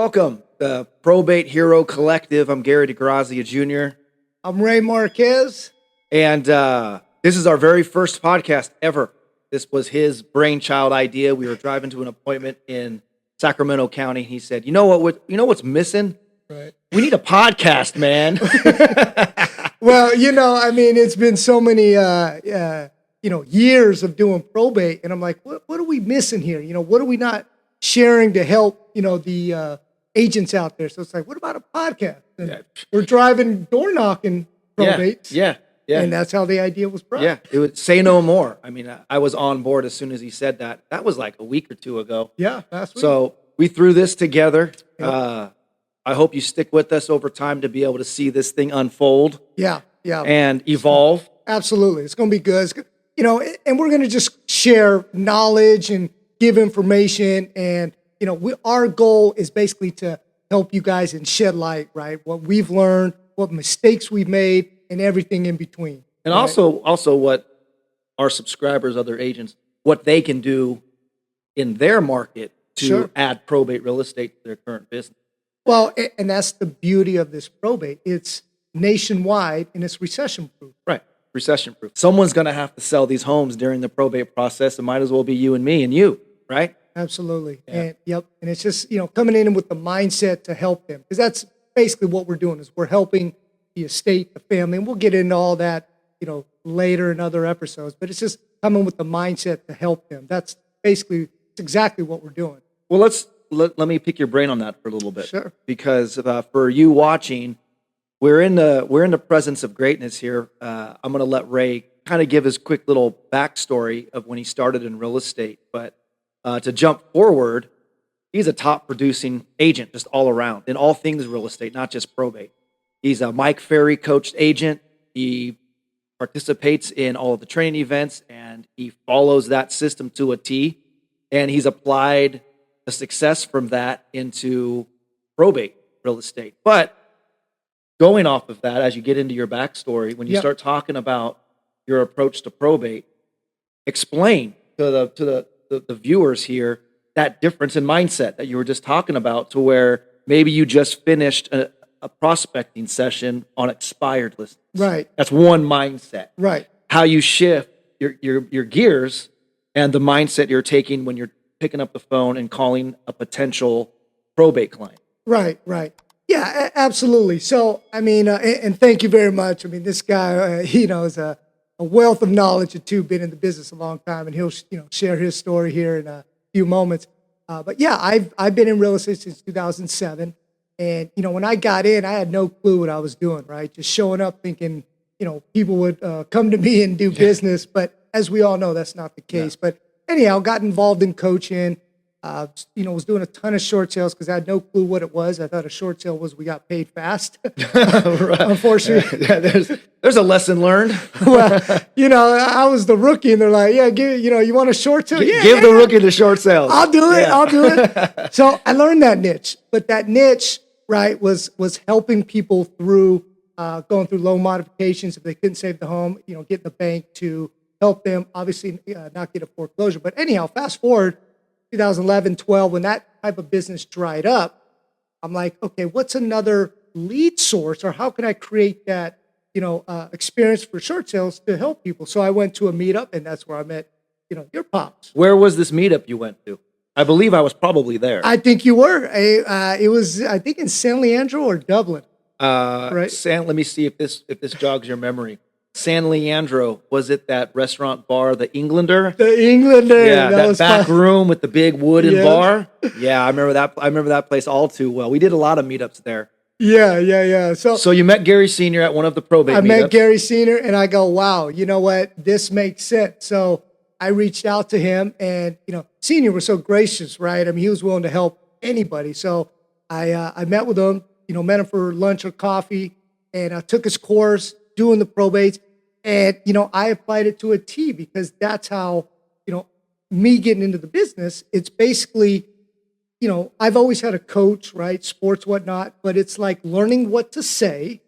welcome the Probate Hero Collective. I'm Gary DeGrazia Jr. I'm Ray Marquez. And this is our very first podcast ever. This was his brainchild idea. We were driving to an appointment in Sacramento County. He said, "You know what's missing? Right. We need a podcast, man." Well, it's been so many, years of doing probate, and I'm like, what are we missing here? What are we not sharing to help, the agents out there? So it's like, what about a podcast? And we're driving, door knocking probates. Yeah. And that's how the idea was brought. Yeah, it would say no more. I mean, I was on board as soon as he said that. That was like a week or two ago. Yeah, last week. So we threw this together. Yep. I hope you stick with us over time to be able to see this thing unfold. Yeah. And evolve. Absolutely. It's going to be good. And we're going to just share knowledge and give information. And, our goal is basically to help you guys and shed light, right? What we've learned, what mistakes we've made, and everything in between. And right? also what our subscribers, other agents, what they can do in their market to add probate real estate to their current business. Well, and that's the beauty of this probate. It's nationwide and it's recession-proof. Right, recession-proof. Someone's going to have to sell these homes during the probate process. It might as well be you and me and you, right? Absolutely. Yeah. And it's just, coming in with the mindset to help them. Because that's basically what we're doing is we're helping the estate, the family, and we'll get into all that, later in other episodes. But it's just coming with the mindset to help them. That's exactly what we're doing. Well, let me pick your brain on that for a little bit. Sure. Because for you watching, we're in the presence of greatness here. I'm going to let Ray kind of give his quick little backstory of when he started in real estate. But to jump forward, he's a top producing agent just all around in all things real estate, not just probate. He's a Mike Ferry coached agent. He participates in all of the training events, and he follows that system to a T. And he's applied the success from that into probate real estate. But going off of that, as you get into your backstory, when you start talking about your approach to probate, explain to the viewers here that difference in mindset that you were just talking about, to where maybe you just finished a prospecting session on expired listings. Right. That's one mindset. Right. How you shift your gears and the mindset you're taking when you're picking up the phone and calling a potential probate client. Right. Yeah, absolutely. So, and thank you very much. This guy, is a wealth of knowledge too, been in the business a long time, and he'll, share his story here in a few moments. But yeah, I've been in real estate since 2007. And, when I got in, I had no clue what I was doing, right? Just showing up thinking, people would come to me and do business. But as we all know, that's not the case. Yeah. But anyhow, got involved in coaching, was doing a ton of short sales because I had no clue what it was. I thought a short sale was we got paid fast. Unfortunately. Yeah, there's a lesson learned. Well, I was the rookie and they're like, you want a short sale? Yeah, Give the rookie the short sales. I'll do it. So I learned that niche. But that niche, right, was helping people through going through loan modifications if they couldn't save the home, get the bank to help them, obviously not get a foreclosure. But anyhow, fast forward 2011, 12, when that type of business dried up, I'm like, okay, what's another lead source, or how can I create that, experience for short sales to help people? So I went to a meetup, and that's where I met, your pops. Where was this meetup you went to? I believe I was probably there. I think you were. It was, I think, in San Leandro or Dublin. Right. Let me see if this jogs your memory. San Leandro, was it that restaurant bar, the Englander? The Englander. Yeah, that back room with the big wooden bar. Yeah, I remember that. I remember that place all too well. We did a lot of meetups there. Yeah. So you met Gary Sr. at one of the probate meetups. I met Gary Sr. and I go, wow, you know what? This makes sense. So I reached out to him, and Senior was so gracious, right? He was willing to help anybody. So I met with him, met him for lunch or coffee, and I took his course doing the probates, and I applied it to a T, because that's how me getting into the business. It's basically, I've always had a coach, right, sports, whatnot, but it's like learning what to say,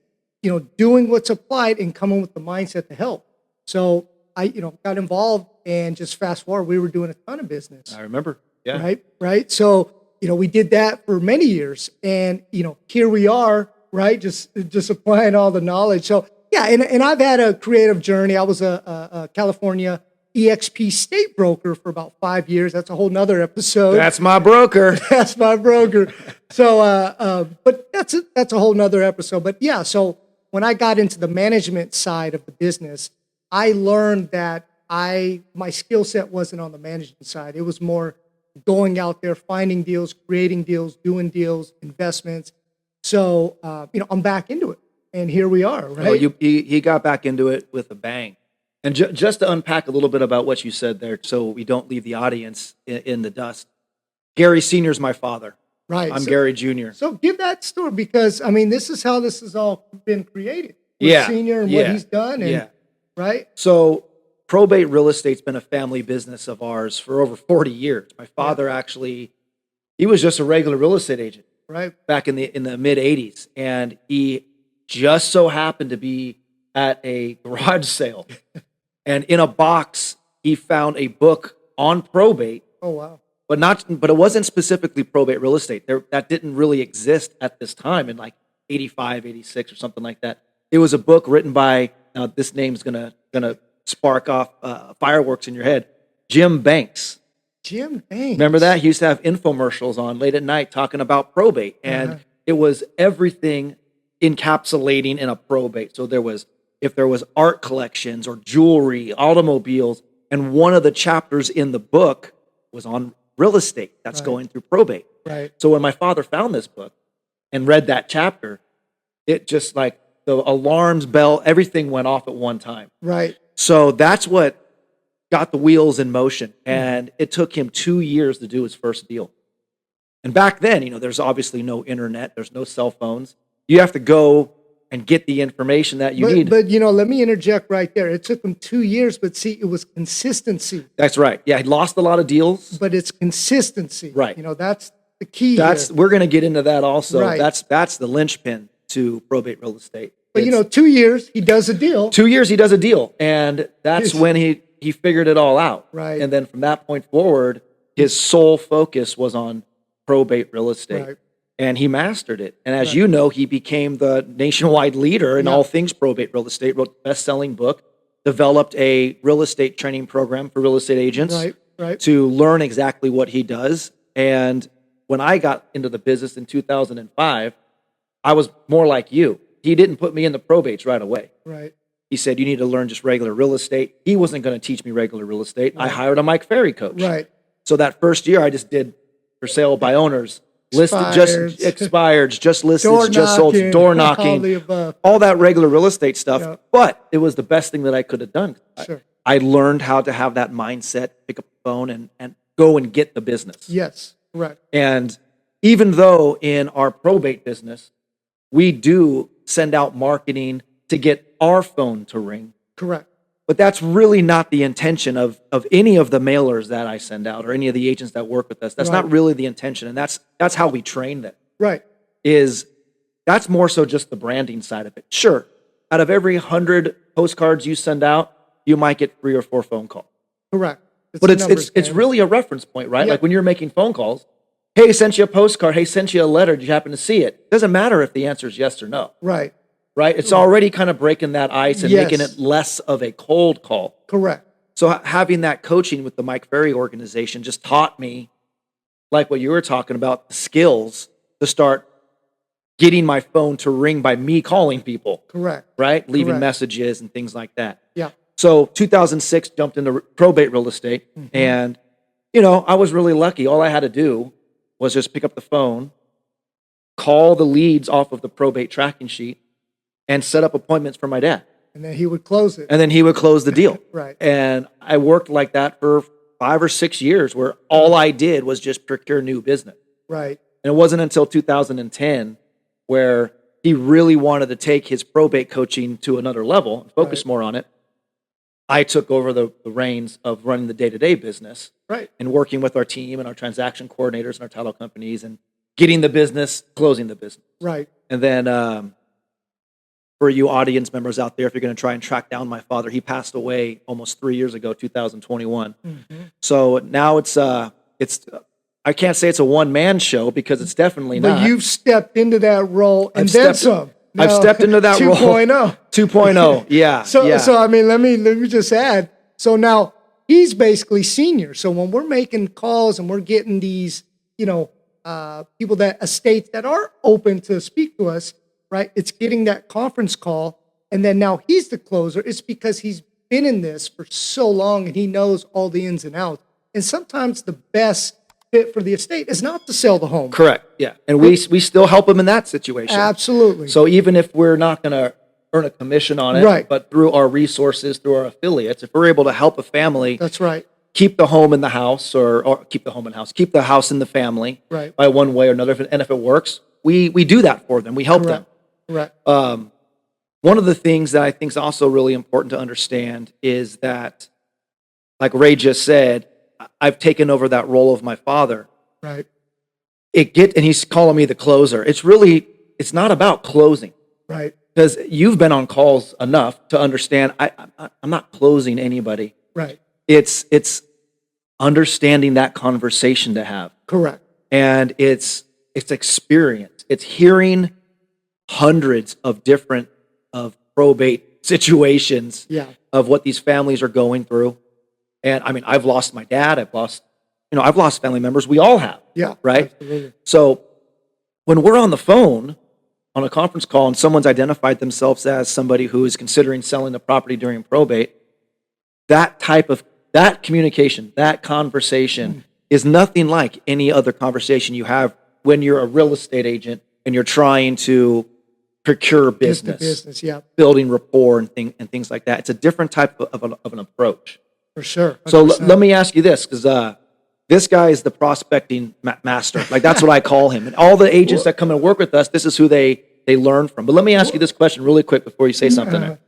doing what's applied, and coming with the mindset to help. So I got involved, and just fast forward, we were doing a ton of business. I remember. Yeah. Right. So we did that for many years, and here we are, right? Just applying all the knowledge. So yeah, and I've had a creative journey. I was a California EXP state broker for about 5 years. That's a whole nother episode. That's my broker. That's my broker. So, but that's a whole nother episode. But yeah, so when I got into the management side of the business, I learned that my skill set wasn't on the management side. It was more going out there, finding deals, creating deals, doing deals, investments. So, I'm back into it, and here we are, right? Well, he got back into it with a bang. And just to unpack a little bit about what you said there, so we don't leave the audience in the dust. Gary Sr.'s my father. Right. I'm Gary Jr. So give that story, because this is how this has all been created. With Yeah. Senior and what he's done, and Yeah. right. So probate real estate's been a family business of ours for over 40 years. My father actually, he was just a regular real estate agent Right. back in the mid 80s, and he just so happened to be at a garage sale, and in a box he found a book on probate, Oh wow. but it wasn't specifically probate real estate. That didn't really exist at this time in like 85, 86 or something like that. It was a book written by, now this name's gonna spark off fireworks in your head, Jim Banks. Jim Banks. Remember that? He used to have infomercials on late at night talking about probate, and it was everything encapsulating in a probate. So if there was art collections or jewelry, automobiles, and one of the chapters in the book was on real estate that's Right. going through probate. Right. So when my father found this book and read that chapter, it just like the alarms bell, everything went off at one time. Right. So that's what got the wheels in motion. And it took him 2 years to do his first deal. And back then, there's obviously no internet, there's no cell phones. You have to go and get the information that you need. But let me interject right there. It took him 2 years, but see, it was consistency. That's right. Yeah, he lost a lot of deals. But it's consistency. Right. That's the key. Here. We're going to get into that also. Right. That's the linchpin to probate real estate. But It's 2 years, he does a deal. 2 years he does a deal, and that's Yes. when he figured it all out. Right. And then from that point forward, his sole focus was on probate real estate. Right. And he mastered it. And as Right. you know, he became the nationwide leader in Yeah. all things probate real estate, wrote a best-selling book, developed a real estate training program for real estate agents Right. Right. to learn exactly what he does. And when I got into the business in 2005, I was more like you. He didn't put me in the probates right away. Right. He said, you need to learn just regular real estate. He wasn't going to teach me regular real estate. I Right. hired a Mike Ferry coach. Right. So that first year, I just did for sale by owners, listed, just Expireds. expireds, just listed, Door just sold, knocking, door all knocking, the above. all that regular real estate stuff. Yeah. But it was the best thing that I could have done. Sure. I learned how to have that mindset, pick up the phone and go and get the business. Yes. Correct. And even though in our probate business, we do send out marketing to get our phone to ring, Correct. but that's really not the intention of any of the mailers that I send out or any of the agents that work with us. That's Right. not really the intention. And that's how we train them, Right. that's more so just the branding side of it. Sure, out of every 100 postcards you send out, you might get 3 or 4 phone calls. Correct. But a it's numbers game. really a reference point, right? Yeah. Like when you're making phone calls, hey, sent you a postcard, hey, sent you a letter, did you happen to see it? Doesn't matter if the answer is yes or no, Right. right? It's already kind of breaking that ice and Yes. making it less of a cold call. Correct. So having that coaching with the Mike Ferry organization just taught me, like what you were talking about, the skills to start getting my phone to ring by me calling people, Correct. right? Leaving Correct. messages and things like that. Yeah. So 2006, jumped into probate real estate, and I was really lucky. All I had to do was just pick up the phone, call the leads off of the probate tracking sheet, and set up appointments for my dad. And then he would close it. And then he would close the deal. Right. And I worked like that for 5 or 6 years, where all I did was just procure new business. Right. And it wasn't until 2010 where he really wanted to take his probate coaching to another level and focus Right. more on it. I took over the reins of running the day-to-day business Right. and working with our team and our transaction coordinators and our title companies and getting the business, closing the business. Right. And then for you audience members out there, if you're going to try and track down my father, he passed away almost 3 years ago, 2021. Mhm. So now it's I can't say it's a one-man show because it's definitely But not. you've stepped into that role and I've then stepped- some. I've Now, stepped into that role. 2.0. 2.0, yeah. So, yeah. so I mean, let me just add. So now he's basically senior. So when we're making calls and we're getting these, people estates that are open to speak to us, right? It's getting that conference call, and then now he's the closer. It's because he's been in this for so long and he knows all the ins and outs. And sometimes the best fit for the estate is not to sell the home. Correct, yeah. And we still help them in that situation. Absolutely. So even if we're not going to earn a commission on it, Right. but through our resources, through our affiliates, if we're able to help a family That's right. keep the home in the house or keep the house in the family Right. by one way or another, and if it works, we do that for them. We help them. Correct. One of the things that I think is also really important to understand is that, like Ray just said, I've taken over that role of my father. Right. And he's calling me the closer. It's not about closing. Right. Because you've been on calls enough to understand I'm not closing anybody. Right. It's understanding that conversation to have. Correct. And it's experience. It's hearing hundreds of different of probate situations of what these families are going through. And I mean, I've lost my dad. I've lost family members. We all have. Yeah. Right. Absolutely. So when we're on the phone on a conference call and someone's identified themselves as somebody who is considering selling the property during probate, that communication, that conversation is nothing like any other conversation you have when you're a real estate agent and you're trying to procure business, building rapport and things like that. It's a different type of an approach. For sure. 100%. So let me ask you this, because this guy is the prospecting master. Like, that's what I call him. And all the agents that come and work with us, this is who they learn from. But let me ask you this question really quick before you say something.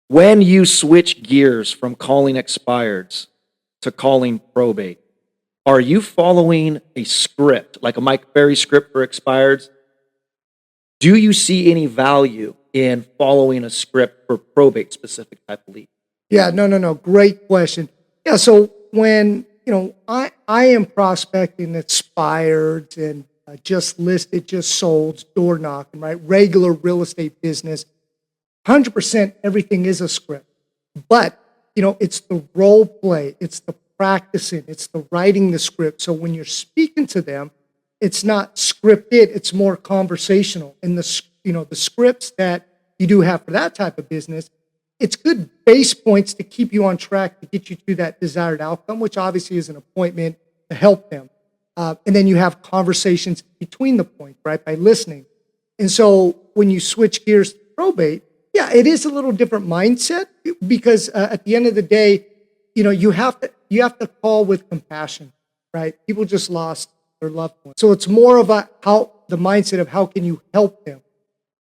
When you switch gears from calling expireds to calling probate, are you following a script, like a Mike Ferry script for expireds? Do you see any value in following a script for probate specific type of lead? Yeah, no. Great question. Yeah, so when, I am prospecting expired and just listed, just sold, door knocking, right? Regular real estate business. 100% everything is a script. But, it's the role play, it's the practicing, it's the writing the script. So when you're speaking to them, it's not scripted, it's more conversational. And the scripts that you do have for that type of business, it's good base points to keep you on track to get you to that desired outcome, which obviously is an appointment to help them. And then you have conversations between the points, right, by listening. And so when you switch gears to probate, yeah, it is a little different mindset because at the end of the day, you have to call with compassion, right? People just lost their loved one. So it's more of the mindset of how can you help them.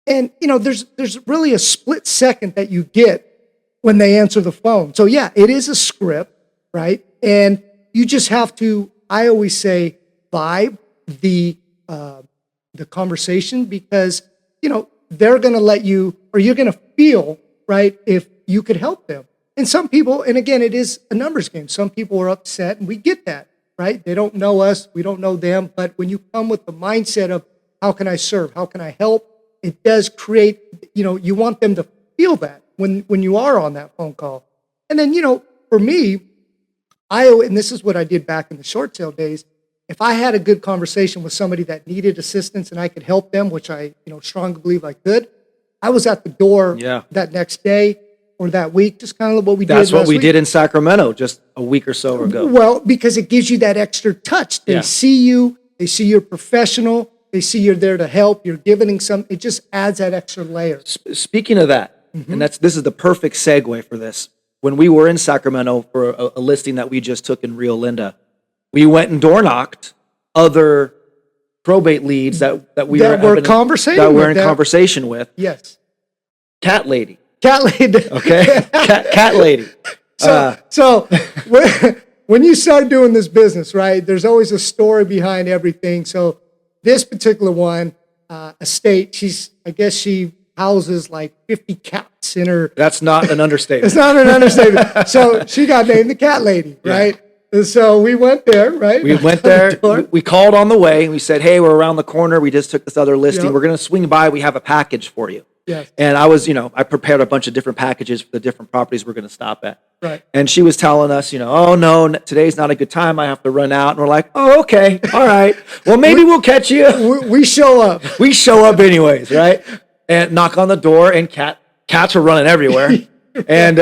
And, there's really a split second that you get when they answer the phone. So yeah, it is a script, right? And you just have to, I always say, vibe the conversation because, they're going to let you, or you're going to feel, right, if you could help them. And some people, and again, it is a numbers game. Some people are upset, and we get that, right? They don't know us, we don't know them. But when you come with the mindset of how can I serve, how can I help, it does create, you want them to feel that when you are on that phone call. And then, for me, and this is what I did back in the short sale days, if I had a good conversation with somebody that needed assistance and I could help them, which I, strongly believe I could, I was at the door that next day or that week, just kind of what we did. That's what we did in Sacramento just a week or so ago. Well, because it gives you that extra touch. They see you, they see you're professional, they see you're there to help, you're giving some, it just adds that extra layer. Speaking of that, and this is the perfect segue for this. When we were in Sacramento for a listing that we just took in Rio Linda, we went and door knocked other probate leads that we were in conversation with. Yes. Cat lady. Okay. Cat lady. So when you start doing this business, right, there's always a story behind everything. So this particular one, estate, I guess she houses like 50 cats in her. That's not an understatement. It's not an understatement. So she got named the cat lady, right? And so we went there, right? We went there. We called on the way. And we said, "Hey, we're around the corner. We just took this other listing. Yep. We're going to swing by. We have a package for you." Yes. And I was, I prepared a bunch of different packages for the different properties we're going to stop at. Right. And she was telling us, "Oh no, today's not a good time. I have to run out." And we're like, "Oh, okay, all right. Well, maybe we'll catch you." We show up. We show up anyways, right? And knock on the door, and cats are running everywhere. And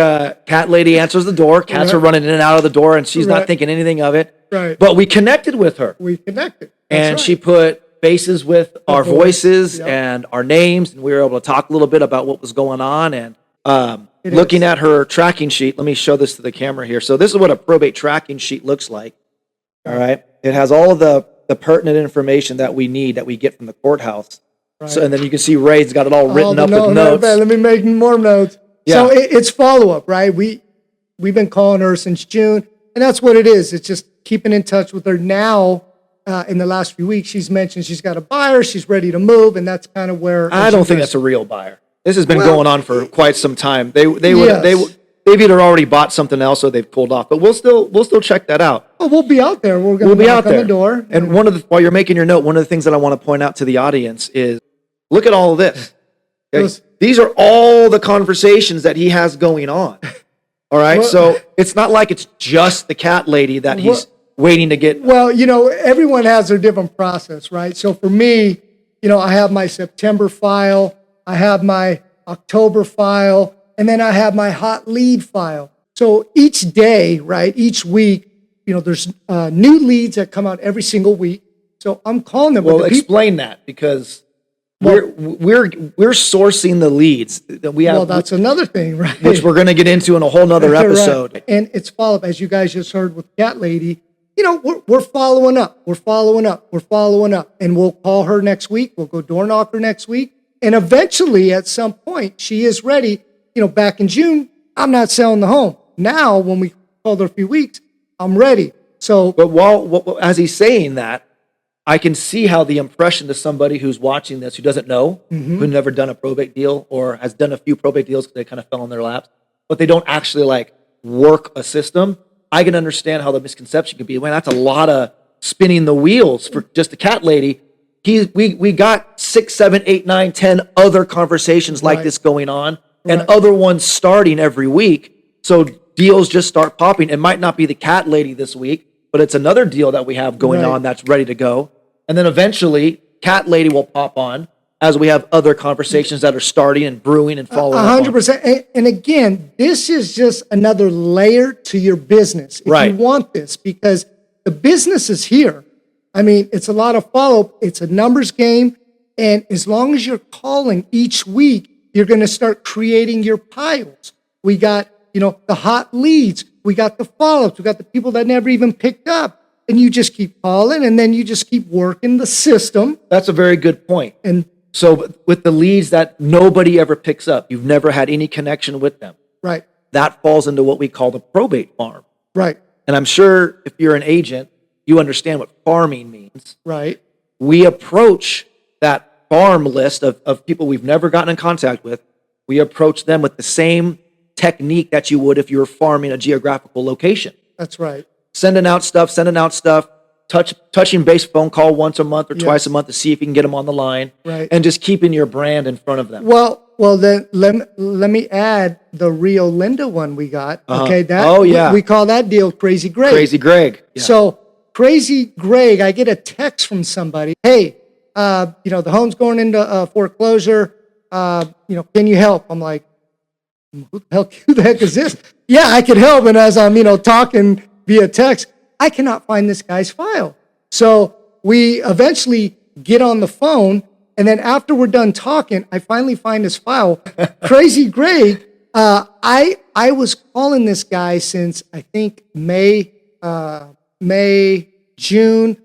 cat lady answers the door. Cats are running in and out of the door, and she's not thinking anything of it. Right. But we connected with her. We connected. And That's she right. put faces with our voices Yep. and our names, and we were able to talk a little bit about what was going on. And It looking is. at her tracking sheet, let me show this to the camera here. So this is what a probate tracking sheet looks like. All right. It has all of the pertinent information that we need, that we get from the courthouse. Right. So, and then you can see Ray's got it all written up with No, notes. let me make more notes. Yeah. So it's follow-up, right? We've been calling her since June, and that's what it is. It's just keeping in touch with her now. In the last few weeks, she's mentioned she's got a buyer, she's ready to move, and that's kind of where I don't think that's a real buyer. This has been Well, going on for quite some time. They've Yes. either already bought something else or they've pulled off. But we'll still check that out. Oh, we'll be out there. We're going We'll to be knock out on there. the door. And while you're making your note, one of the things that I want to point out to the audience is, look at all of this. Okay? Those- These are all the conversations that he has going on. All right, Well- so it's not like it's just the cat lady that he's waiting to get. Well, everyone has their different process, right? So for me, I have my September file, I have my October file, and then I have my hot lead file. So each day, right, each week, there's new leads that come out every single week. So I'm calling them. Well, but the people- explain that, because we're sourcing the leads that we have. well, that's another thing, right? Which we're going to get into in a whole nother Right. episode. And it's follow-up, as you guys just heard with Cat Lady. We're following up. We're following up. We're following up. And we'll call her next week. We'll go door knock her next week. And eventually, at some point, she is ready. Back in June, I'm not selling the home. Now, when we called her a few weeks, I'm ready. So, But as he's saying that, I can see how the impression to somebody who's watching this, who doesn't know, who's never done a probate deal or has done a few probate deals because they kind of fell in their laps, but they don't actually work a system. I can understand how the misconception could be, man, that's a lot of spinning the wheels for just a cat lady. We got 6, 7, 8, 9, 10 other conversations like Right. this going on, and Right. other ones starting every week. So deals just start popping. It might not be the cat lady this week, but it's another deal that we have going Right. on that's ready to go. And then eventually, cat lady will pop on as we have other conversations that are starting and brewing and following up on. 100%. And again, this is just another layer to your business. If Right. you want this, because the business is here. I mean, it's a lot of follow-up. It's a numbers game. And as long as you're calling each week, you're going to start creating your piles. We got, the hot leads. We got the follow-ups. We got the people that never even picked up. And you just keep calling, and then you just keep working the system. That's a very good point. And So with the leads that nobody ever picks up, you've never had any connection with them, right, that falls into what we call the probate farm. right, And I'm sure if you're an agent, you understand what farming means. right, We approach that farm list of people we've never gotten in contact with. We approach them with the same technique that you would if you were farming a geographical location. that's right. Sending out stuff, touching base phone call once a month or Yes. twice a month to see if you can get them on the line, Right. and just keeping your brand in front of them. Well, then let me add the Rio Linda one we got. Uh-huh. Okay, Oh, yeah. we call that deal Crazy Greg. Crazy Greg. Yeah. So Crazy Greg, I get a text from somebody. Hey, the home's going into foreclosure. Can you help? I'm like, who the heck is this? Yeah, I could help. And as I'm, talking via text, I cannot find this guy's file. So we eventually get on the phone, and then after we're done talking, I finally find his file. Crazy Greg, I was calling this guy since I think May, June.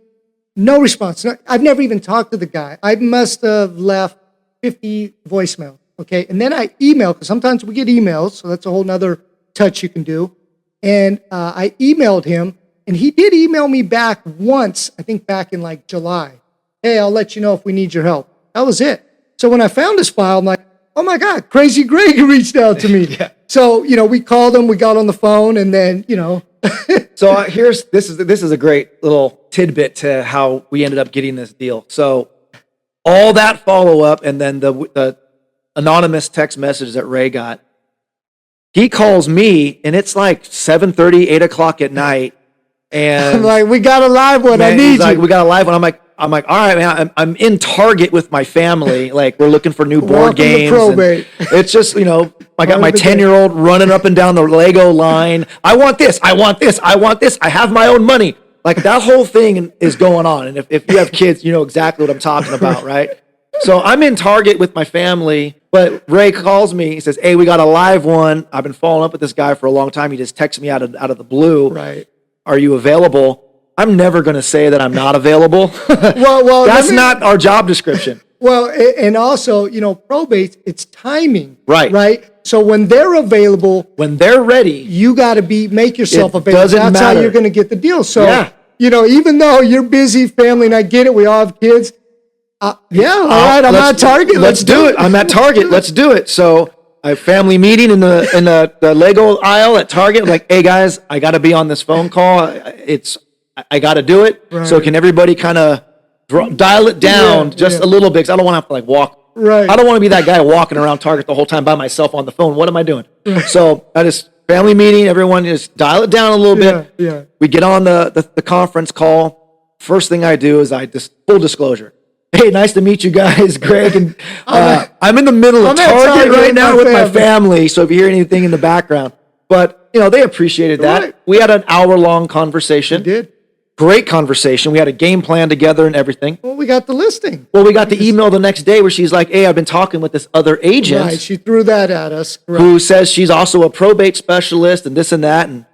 No response. I've never even talked to the guy. I must have left 50 voicemails. Okay. And then I email, because sometimes we get emails, so that's a whole nother touch you can do. And I emailed him, and he did email me back once, I think back in July. Hey, I'll let you know if we need your help. That was it. So when I found his file, I'm like, oh my God, Crazy Greg reached out to me. Yeah. So, we called him, we got on the phone, and then, So this is a great little tidbit to how we ended up getting this deal. So all that follow up, and then the anonymous text message that Ray got. He calls me, and it's like 7:30, 8 o'clock at night, and I'm like, we got a live one. man, I need he's like, you. we got a live one. I'm like, all right, man. I'm in Target with my family. Like, we're looking for new board Welcome to games. Probate. And it's just, I got my Part of the 10-year-old running up and down the Lego line. I want this. I want this. I want this. I have my own money. Like, that whole thing is going on. And if you have kids, you know exactly what I'm talking about, right? So I'm in Target with my family, but Ray calls me. He says, hey, we got a live one. I've been following up with this guy for a long time. He just texted me out of the blue. Right. Are you available? I'm never going to say that I'm not available. Well, That's not our job description. Well, and also, probate, it's timing. Right. Right. So when they're available, When they're ready, you got to make yourself It available. doesn't That's matter. how you're going to get the deal. So, Yeah. even though you're busy, family, and I get it, we all have kids. All right, I'm at Target. Let's do it. I'm at Target. Let's do it. So a family meeting in the Lego aisle at Target. I'm like, hey guys, I got to be on this phone call. I got to do it. Right. So can everybody kind of dial it down just a little bit? Because I don't want to have to like walk. Right. I don't want to be that guy walking around Target the whole time by myself on the phone. What am I doing? So I just family meeting. Everyone just dial it down a little bit. Yeah. We get on the conference call. First thing I do is full disclosure. Hey, nice to meet you guys, Greg. And I'm in the middle of Target right now with my family. So if you hear anything in the background, but they appreciated that. Right. We had an hour-long conversation. We did. Great conversation. We had a game plan together and everything. Well, we got the listing. Well, we got the email the next day where she's like, hey, I've been talking with this other agent. Right. She threw that at us. Right. Who says she's also a probate specialist and this and that. And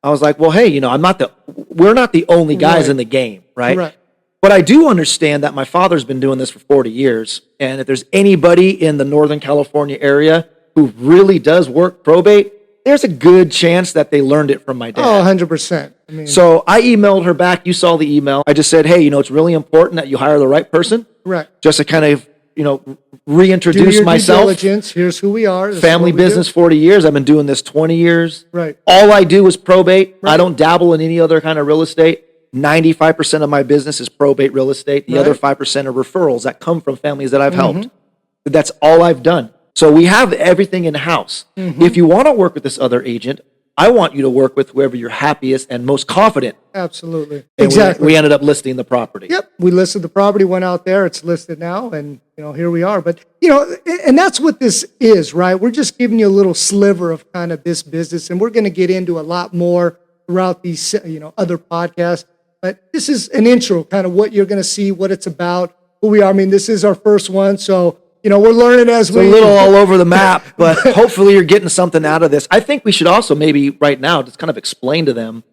I was like, well, hey, we're not the only guys in the game, right? Right. But I do understand that my father's been doing this for 40 years. And if there's anybody in the Northern California area who really does work probate, there's a good chance that they learned it from my dad. Oh, 100%. So I emailed her back. You saw the email. I just said, hey, it's really important that you hire the right person. Right. Just to kind of, Do reintroduce your myself. due diligence. Here's who we are. This is Family what we do. business, 40 years. I've been doing this 20 years. Right. All I do is probate. Right. I don't dabble in any other kind of real estate. 95% of my business is probate real estate. The other 5% are referrals that come from families that I've helped. That's all I've done. So we have everything in house. If you want to work with this other agent, I want you to work with whoever you're happiest and most confident. Absolutely. And Exactly. We ended up listing the property. Yep. We listed the property, went out there. It's listed now. And, here we are. But, and that's what this is, right? We're just giving you a little sliver of kind of this business. And we're going to get into a lot more throughout these, other podcasts. But this is an intro, kind of what you're going to see, what it's about, who we are. I mean, this is our first one. So, we're learning as It's a little all over the map, but hopefully you're getting something out of this. I think we should also maybe right now just kind of explain to them,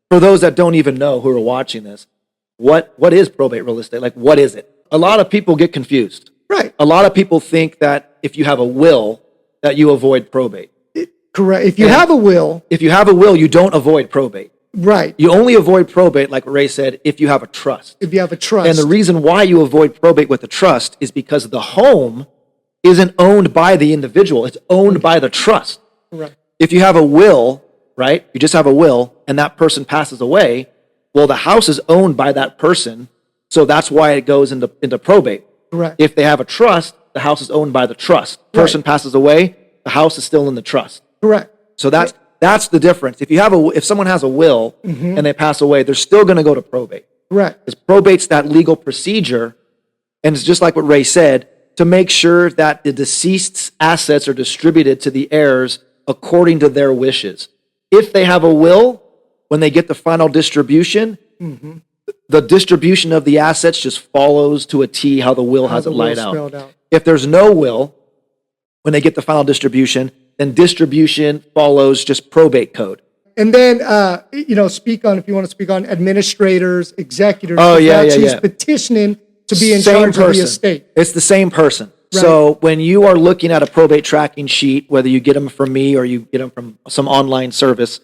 for those that don't even know who are watching this, what is probate real estate? Like, what is it? A lot of people get confused. Right. A lot of people think that if you have a will, that you avoid probate. Correct. If you have a will. If you have a will, you don't avoid probate. Right. You only avoid probate, like Ray said, if you have a trust. If you have a trust. And the reason why you avoid probate with the trust is because the home isn't owned by the individual. It's owned by the trust. Right. If you have a will, right, you just have a will, and that person passes away, well, the house is owned by that person, so that's why it goes into probate. Correct. If they have a trust, the house is owned by the trust. Person passes away, the house is still in the trust. Correct. So that's the difference. If someone has a will and they pass away, they're still going to go to probate. Correct. Because probate's that legal procedure, and it's just like what Ray said, to make sure that the deceased's assets are distributed to the heirs according to their wishes. If they have a will, when they get the final distribution, the distribution of the assets just follows to a T how the will has it laid out. If there's no will, when they get the final distribution, then distribution follows just probate code. And then, if you want to speak on administrators, executors. Oh, yeah. She's petitioning to be in Same charge of the person. estate. It's the same person. Right. So when you are looking at a probate tracking sheet, whether you get them from me or you get them from some online service,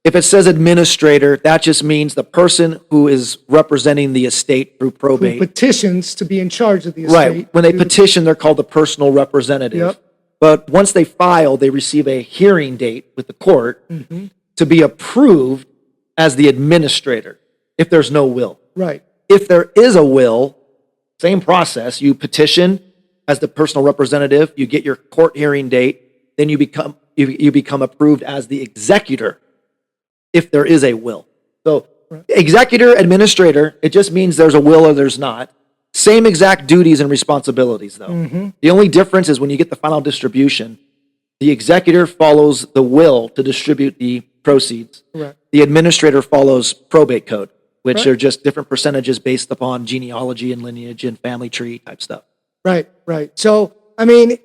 if it says administrator, that just means the person who is representing the estate through probate. Who petitions to be in charge of the estate. Right. When they petition, they're called the personal representative. Yep. But once they file, they receive a hearing date with the court to be approved as the administrator if there's no will. Right. If there is a will, same process. You petition as the personal representative, you get your court hearing date, then you become approved as the executor if there is a will. So executor, administrator, it just means there's a will or there's not. Same exact duties and responsibilities, though. The only difference is when you get the final distribution, the executor follows the will to distribute the proceeds. Correct. The administrator follows probate code, which are just different percentages based upon genealogy and lineage and family tree type stuff. Right, right. So, I mean,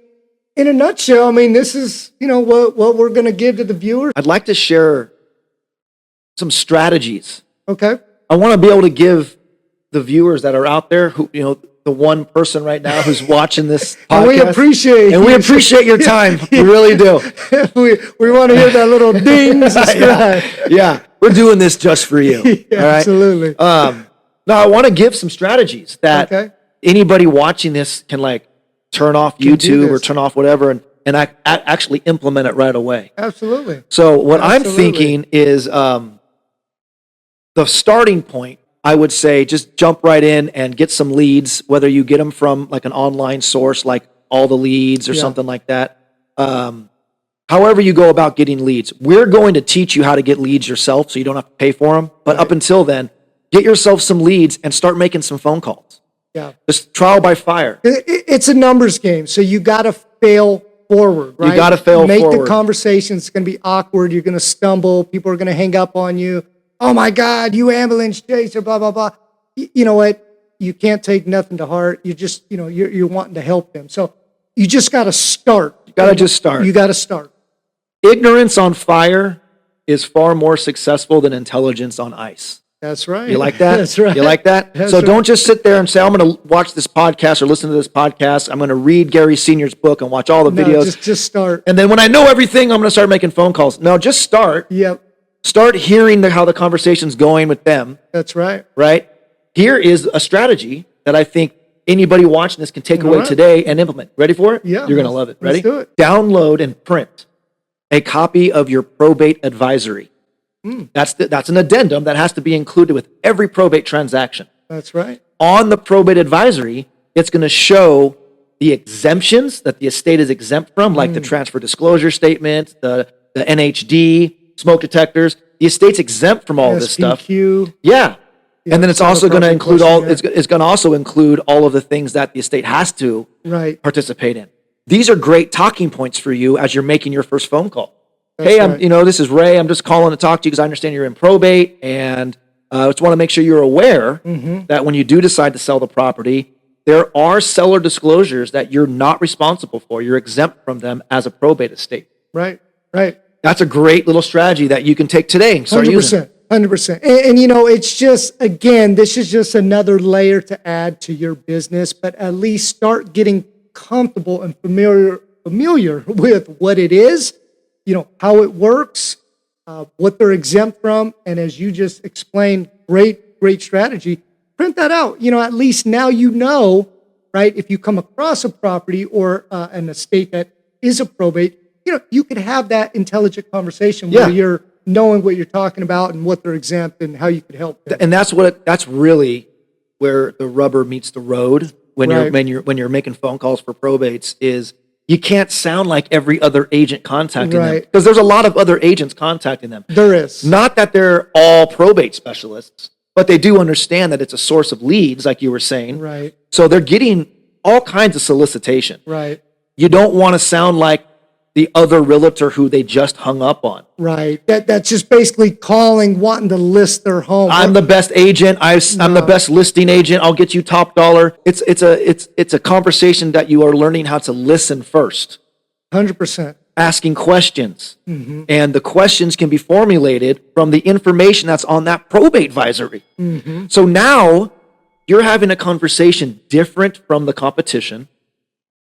in a nutshell, I mean, this is, what we're going to give to the viewers. I'd like to share some strategies. Okay. I want to be able to give the viewers that are out there who, the one person right now who's watching this podcast. And we appreciate your time. We really do. we want to hear that little ding, subscribe. Yeah. We're doing this just for you. Yeah, all right? Absolutely. Now I want to give some strategies that anybody watching this can turn off YouTube or turn off whatever and actually implement it right away. Absolutely. So what I'm thinking is the starting point, I would say just jump right in and get some leads, whether you get them from an online source like All the Leads or something like that. However you go about getting leads. We're going to teach you how to get leads yourself so you don't have to pay for them. But up until then, get yourself some leads and start making some phone calls. Yeah. Just trial by fire. It's a numbers game, so you got to fail forward, right? You got to fail forward. Make the conversation. It's going to be awkward. You're going to stumble. People are going to hang up on you. Oh my God, you ambulance chaser, blah, blah, blah. You know what? You can't take nothing to heart. You just, you're wanting to help them. So you just got to start. You got to just start. You got to start. Ignorance on fire is far more successful than intelligence on ice. That's right. You like that? That's right. You like that? That's so right. Don't just sit there and say, I'm going to watch this podcast or listen to this podcast. I'm going to read Gary Sr.'s book and watch all the videos. Just start. And then when I know everything, I'm going to start making phone calls. No, just start. Yep. Start hearing how the conversation's going with them. That's right. Right? Here is a strategy that I think anybody watching this can take away today and implement. Ready for it? Yeah. You're going to love it. Ready? Let's do it. Download and print a copy of your probate advisory. That's an addendum that has to be included with every probate transaction. That's right. On the probate advisory, it's going to show the exemptions that the estate is exempt from, like the transfer disclosure statement, the NHD, smoke detectors. The estate's exempt from all this stuff. SPQ. Yeah. And then it's also going to include question, it's going to also include all of the things that the estate has to participate in. These are great talking points for you as you're making your first phone call. Hey, this is Ray. I'm just calling to talk to you because I understand you're in probate, and I just want to make sure you're aware that when you do decide to sell the property, there are seller disclosures that you're not responsible for. You're exempt from them as a probate estate. Right, right. That's a great little strategy that you can take today and start using. 100%. And it's just, again, this is just another layer to add to your business, but at least start getting comfortable and familiar with what it is, how it works, what they're exempt from. And as you just explained, great strategy. Print that out. At least now right? If you come across a property or an estate that is a probate, you could have that intelligent conversation where you're knowing what you're talking about and what they're exempt and how you could help them. And that's really where the rubber meets the road when you're making phone calls for probates is you can't sound like every other agent contacting them because there's a lot of other agents contacting them. There is. Not that they're all probate specialists, but they do understand that it's a source of leads, like you were saying. Right. So they're getting all kinds of solicitation. Right. You don't want to sound like the other realtor who they just hung up on. Right. That's just basically calling, wanting to list their home. I'm the best agent. I'm the best listing agent. I'll get you top dollar. It's a conversation that you are learning how to listen first. 100%. Asking questions. And the questions can be formulated from the information that's on that probate advisory. So now you're having a conversation different from the competition.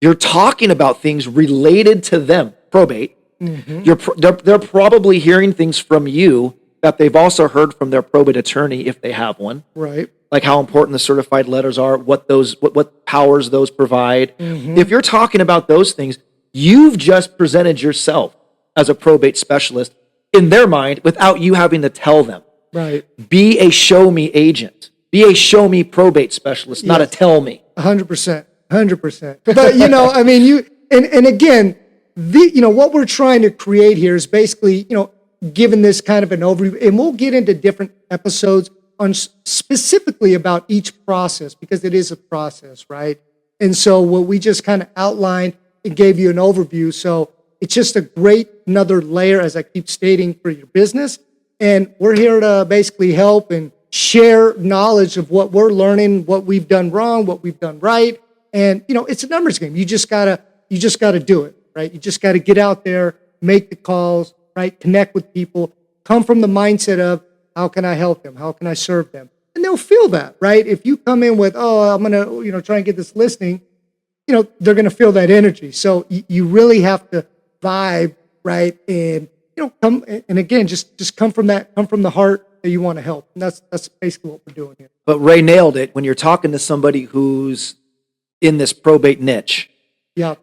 You're talking about things related to them, probate. They're probably hearing things from you that they've also heard from their probate attorney if they have one. Right. Like how important the certified letters are, what powers those provide. If you're talking about those things, you've just presented yourself as a probate specialist in their mind without you having to tell them. Right. Be a show me agent. Be a show me probate specialist, not a tell me. 100%. 100%. But, you know, I mean, and again, what we're trying to create here is basically, given this kind of an overview, and we'll get into different episodes on specifically about each process, because it is a process, right? And so what we just kind of outlined and gave you an overview. So it's just a great another layer, as I keep stating, for your business. And we're here to basically help and share knowledge of what we're learning, what we've done wrong, what we've done right. And, it's a numbers game. You just gotta do it, right? You just gotta get out there, make the calls, right? Connect with people, come from the mindset of, how can I help them? How can I serve them? And they'll feel that, right? If you come in with, oh, I'm gonna, try and get this listing, they're gonna feel that energy. So you really have to vibe, right? And, come, and again, just come from the heart that you want to help. And that's basically what we're doing here. But Ray nailed it. When you're talking to somebody who's in this probate niche, yeah,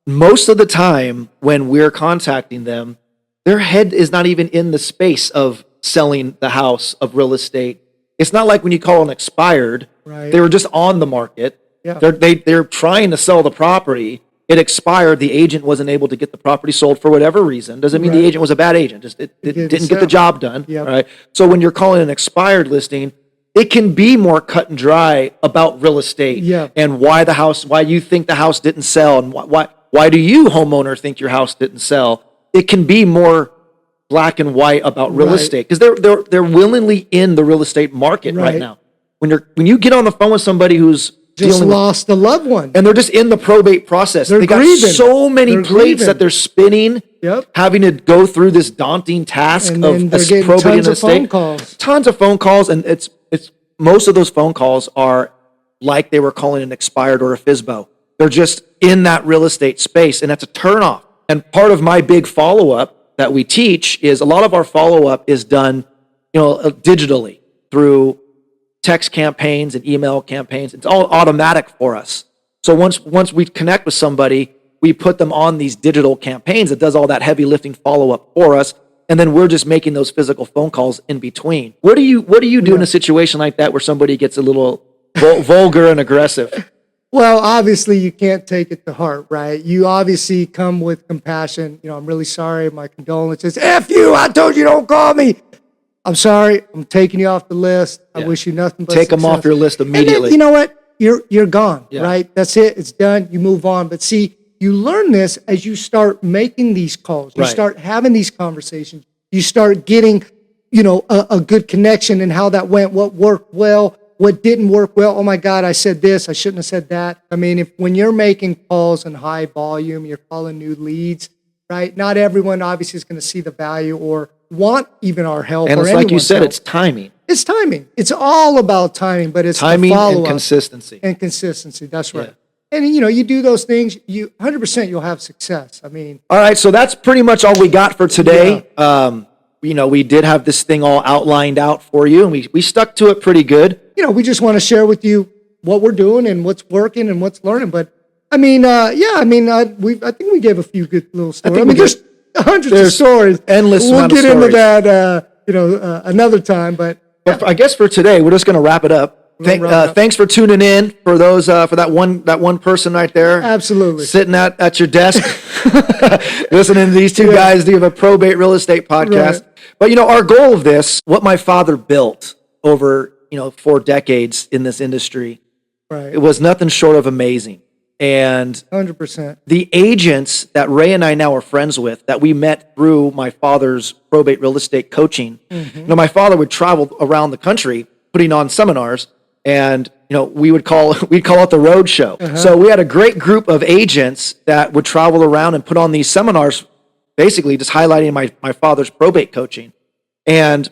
most of the time when we're contacting them, their head is not even in the space of selling the house, of real estate. It's not like when you call an expired, right. They were just on the market. Yeah. They're trying to sell the property. It expired. The agent wasn't able to get the property sold for whatever reason. Doesn't mean the agent was a bad agent. Just it didn't get the job done. Yep. Right. So when you're calling an expired listing, it can be more cut and dry about real estate and why you think the house didn't sell, and why do you, homeowner, think your house didn't sell. It can be more black and white about real estate, because they're willingly in the real estate market right now. When you get on the phone with somebody who's just lost a loved one, and they're just in the probate process, they got so many plates that they're spinning, having to go through this daunting task of probating an estate. Tons of phone calls, and it's most of those phone calls are like they were calling an expired or a FSBO. They're just in that real estate space, and that's a turnoff. And part of my big follow-up that we teach is a lot of our follow-up is done, digitally through text campaigns and email campaigns. It's all automatic for us. So once we connect with somebody, we put them on these digital campaigns that does all that heavy lifting follow-up for us, and then we're just making those physical phone calls in between. What do you do in a situation like that where somebody gets a little vulgar and aggressive? Well, obviously you can't take it to heart, right? You obviously come with compassion. I'm really sorry. My condolences. F you! I told you don't call me. I'm sorry. I'm taking you off the list. I wish you nothing but take success. them off your list immediately. And then, you know what? You're gone, right? That's it. It's done. You move on. But see, you learn this as you start making these calls. You start having these conversations. You start getting, a good connection and how that went, what worked well, what didn't work well. Oh my God, I said this. I shouldn't have said that. I mean, when you're making calls in high volume, you're calling new leads, right? Not everyone obviously is going to see the value or want even our help. And it's like you said, it's timing. It's timing. It's all about timing, but it's timing the follow-up. And consistency. And consistency. That's right. And you do those things, 100% you'll have success. I mean. All right, so that's pretty much all we got for today. We did have this thing all outlined out for you, and we stuck to it pretty good. We just want to share with you what we're doing and what's working and what's learning. But I mean, I think we gave a few good little stories. There's hundreds of stories. Endless. We'll get into that, another time. But I guess for today, we're just going to wrap it up. Thanks for tuning in for those for that one person right there. Absolutely. Sitting at your desk, listening to these two guys do a probate real estate podcast. Right. But our goal of this, what my father built over 4 decades in this industry, it was nothing short of amazing. And 100%. The agents that Ray and I now are friends with, that we met through my father's probate real estate coaching. Mm-hmm. My father would travel around the country putting on seminars, and we'd call it the road show. Uh-huh. So we had a great group of agents that would travel around and put on these seminars, basically just highlighting my father's probate coaching. And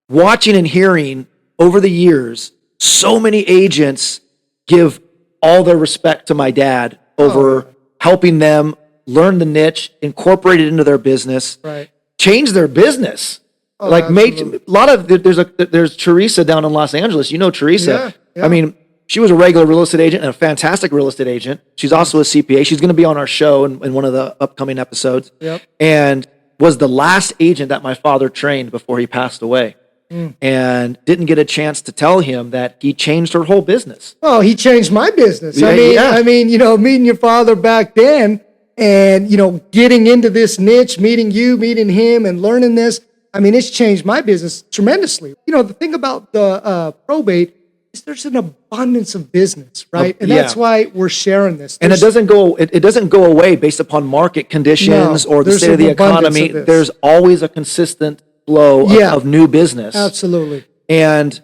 watching and hearing over the years, so many agents give all their respect to my dad over helping them learn the niche, incorporate it into their business, change their business. Make a lot of there's Teresa down in Los Angeles. Teresa. Yeah. I mean, she was a regular real estate agent and a fantastic real estate agent. She's also a CPA. She's going to be on our show in one of the upcoming episodes. Yep. And was the last agent that my father trained before he passed away. And didn't get a chance to tell him that he changed her whole business. Oh, he changed my business. Yeah, I mean, you know, meeting your father back then and, you know, getting into this niche, meeting you, meeting him and learning this. I mean, it's changed my business tremendously. You know, the thing about the probate is there's an abundance of business, right? And that's why we're sharing this. And it doesn't go away based upon market conditions or the state of the economy. There's always a consistent flow of new business. Absolutely. And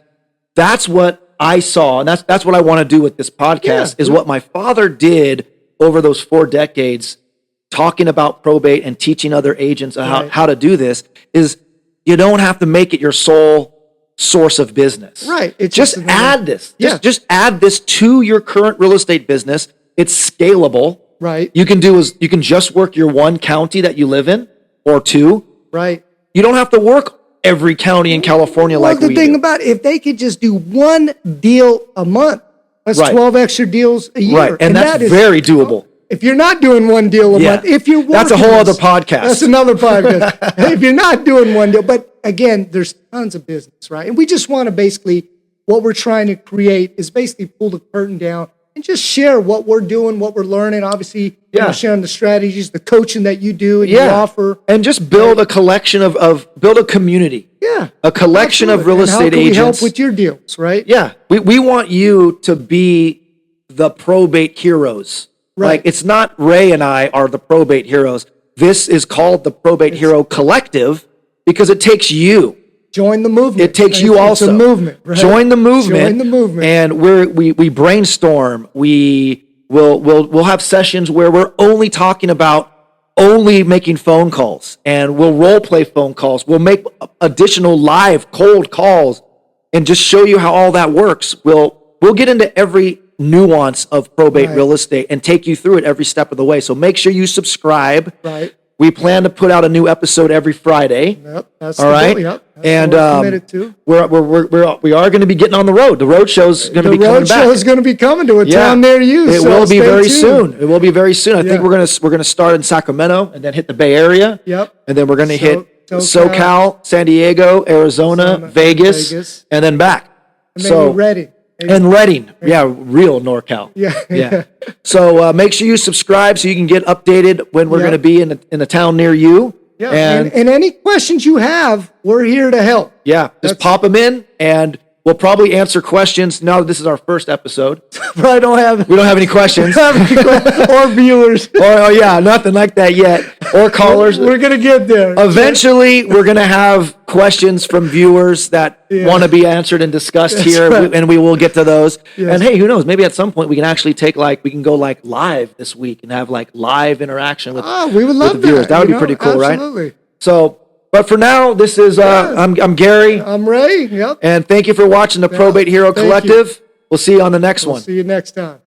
that's what I saw. And that's what I want to do with this podcast is what my father did over those 4 decades, talking about probate and teaching other agents how to do this, is you don't have to make it your sole source of business. Right. It's just add this. Just add this to your current real estate business. It's scalable. Right. You can just work your one county that you live in or 2. Right. You don't have to work every county in California like we do. The thing about it, if they could just do one deal a month, that's 12 extra deals a year. Right, and that's very doable. If you're not doing one deal a month, if you're that's a whole other podcast. That's another podcast. If you're not doing one deal, but again, there's tons of business, right? And we just want to basically, what we're trying to create is basically pull the curtain down and just share what we're doing, what we're learning. Obviously, you know, sharing the strategies, the coaching that you do and you offer. And just build a collection build a community. Yeah. A collection of real estate agents. And how can we help with your deals, right? Yeah. We want you to be the probate heroes. Right. Like, it's not Ray and I are the probate heroes. This is called the Probate Hero Collective because it takes you. Join the movement. It takes you also. It's a movement, right? Join the movement. Join the movement. And we brainstorm. We'll have sessions where we're only talking about only making phone calls, and we'll role play phone calls. We'll make additional live cold calls and just show you how all that works. We'll get into every nuance of probate real estate and take you through it every step of the way. So make sure you subscribe. Right. We plan to put out a new episode every Friday. Yep, that's all right. Yep, that's and what we're committed to. We are going to be getting on the road. The road show's going to be coming back. The road show is going to be coming to a town near you. It will be very soon. It will be very soon. I think we're going to start in Sacramento and then hit the Bay Area. Yep. And then we're going to hit SoCal, San Diego, Arizona, Vegas, and then back. And then Redding. And Redding. Yeah, real NorCal. Yeah. So make sure you subscribe so you can get updated when we're going to be in a town near you. Yeah. And any questions you have, we're here to help. Yeah. Just pop them in and we'll probably answer questions. Now that this is our first episode. We don't have any questions. or viewers. Nothing like that yet. Or callers. We're going to get there. Eventually, we're going to have questions from viewers that want to be answered and discussed here, and we will get to those. Yes. And hey, who knows? Maybe at some point we can actually we can go live this week and have live interaction with, we would love with the viewers. That would be pretty cool, absolutely. Right? So, but for now, this is I'm Gary. I'm Ray. Yep. And thank you for watching the Probate Hero Collective. We'll see you on the next one. See you next time.